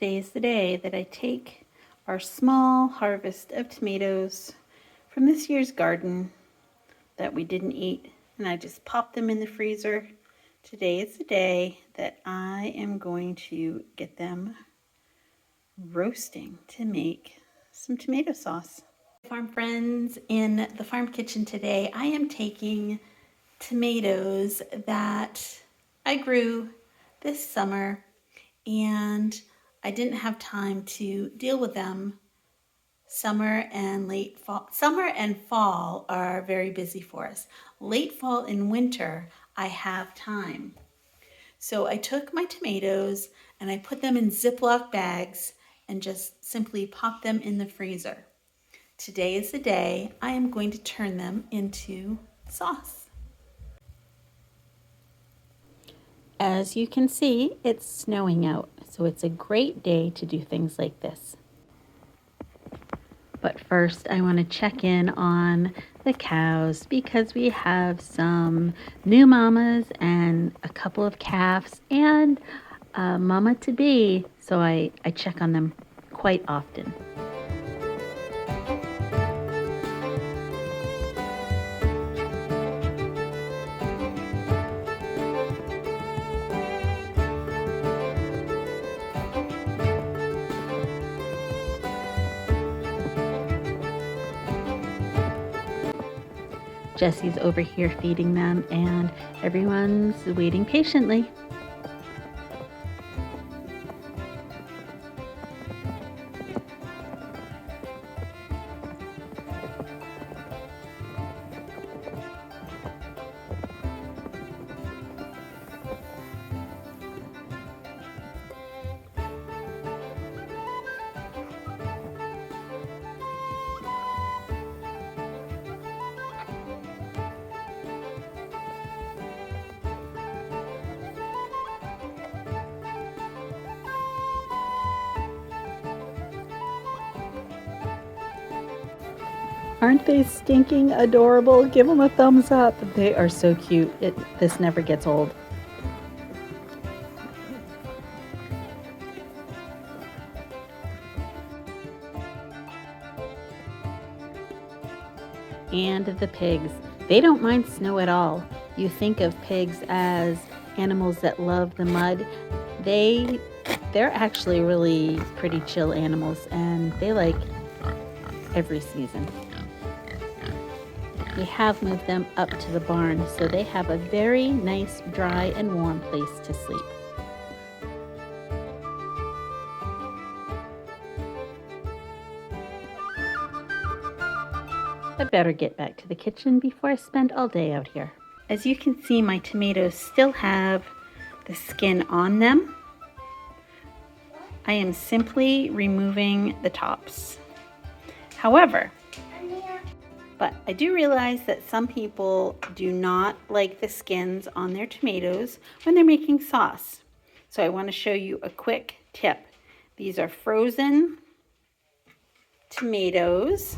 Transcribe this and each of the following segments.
Today is the day that I take our small harvest of tomatoes from this year's garden that we didn't eat, and I just pop them in the freezer. Today is the day that I am going to get them roasting to make some tomato sauce. Farm friends, in the farm kitchen today, I am taking tomatoes that I grew this summer, and I didn't have time to deal with them. Summer and fall are very busy for us. Late fall and winter, I have time. So I took my tomatoes and I put them in Ziploc bags and just simply pop them in the freezer. Today is the day I am going to turn them into sauce. As you can see, it's snowing out, so it's a great day to do things like this. But first, I want to check in on the cows because we have some new mamas and a couple of calves and a mama to be, so I check on them quite often. Jesse's over here feeding them, and everyone's waiting patiently. Aren't they stinking adorable? Give them a thumbs up. They are so cute. This never gets old. And the pigs. They don't mind snow at all. You think of pigs as animals that love the mud. They're actually really pretty chill animals, and they like every season. We have moved them up to the barn, so they have a very nice, dry, and warm place to sleep. I better get back to the kitchen before I spend all day out here. As you can see, my tomatoes still have the skin on them. I am simply removing the tops. However, but I do realize that some people do not like the skins on their tomatoes when they're making sauce. So I want to show you a quick tip. These are frozen tomatoes.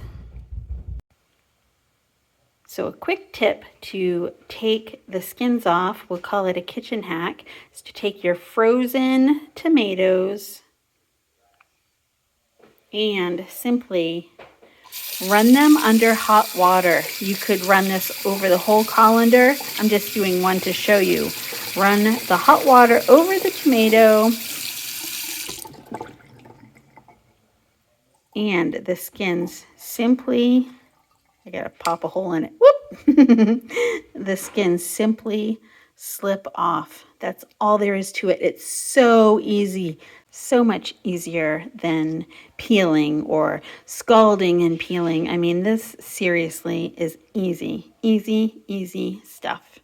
So a quick tip to take the skins off, we'll call it a kitchen hack, is to take your frozen tomatoes and simply run them under hot water. You could run this over the whole colander. I'm just doing one to show you. Run the hot water over the tomato, and the skins simply, I gotta pop a hole in it. Whoop! The skins simply slip off. That's all there is to it. It's so easy. So much easier than peeling or scalding and peeling. I mean, this seriously is easy, easy stuff.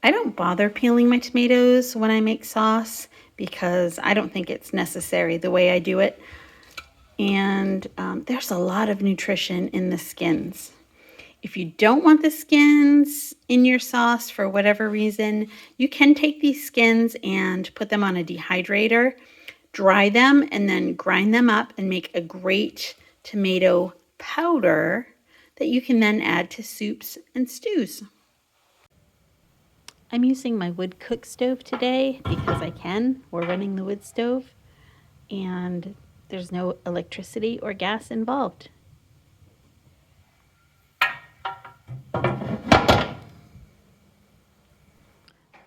I don't bother peeling my tomatoes when I make sauce because I don't think it's necessary the way I do it. And there's a lot of nutrition in the skins. If you don't want the skins in your sauce for whatever reason, you can take these skins and put them on a dehydrator, dry them, and then grind them up and make a great tomato powder that you can then add to soups and stews. I'm using my wood cook stove today because I can. We're running the wood stove. and there's no electricity or gas involved.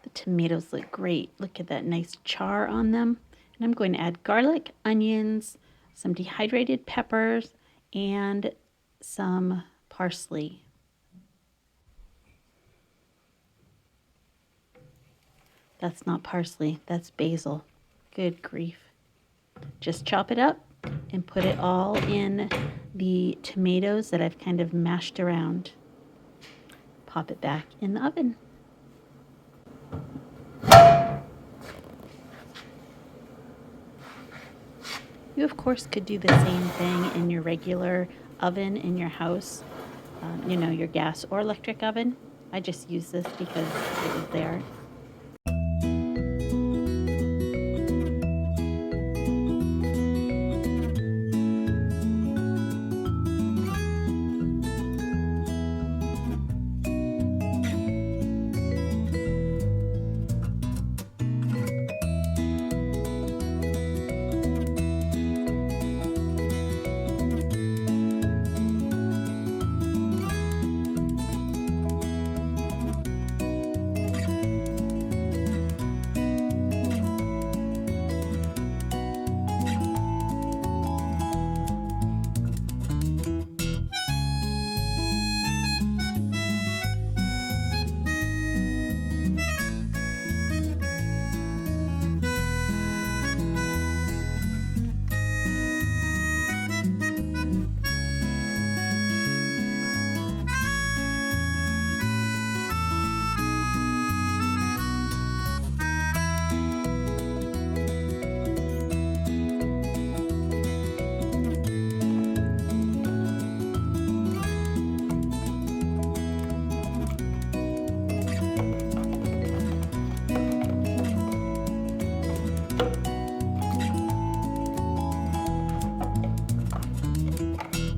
The tomatoes look great. Look at that nice char on them. And I'm going to add garlic, onions, some dehydrated peppers, and some parsley. That's not parsley, that's basil. Good grief. Just chop it up and put it all in the tomatoes that I've kind of mashed around. Pop it back in the oven. You, of course, could do the same thing in your regular oven in your house, your gas or electric oven. I just use this because it was there.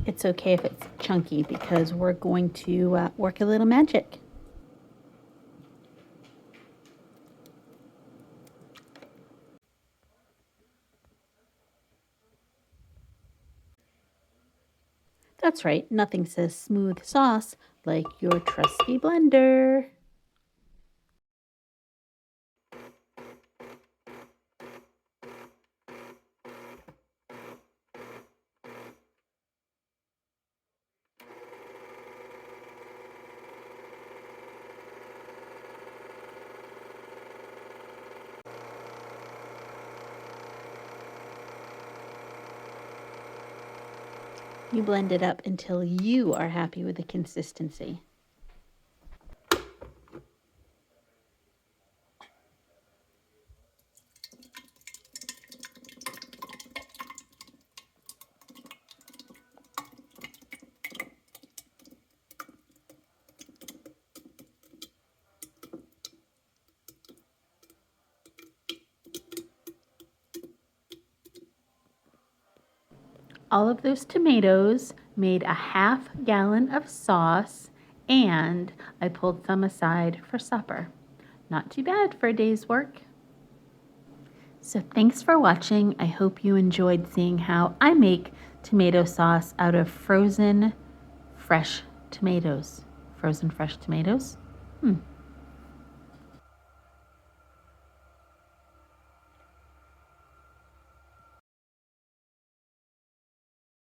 It's okay if it's chunky because we're going to work a little magic. That's right, nothing says smooth sauce like your trusty blender. You blend it up until you are happy with the consistency. All of those tomatoes made a half gallon of sauce, and I pulled some aside for supper. Not too bad for a day's work. So thanks for watching. I hope you enjoyed seeing how I make tomato sauce out of frozen fresh tomatoes. Frozen fresh tomatoes?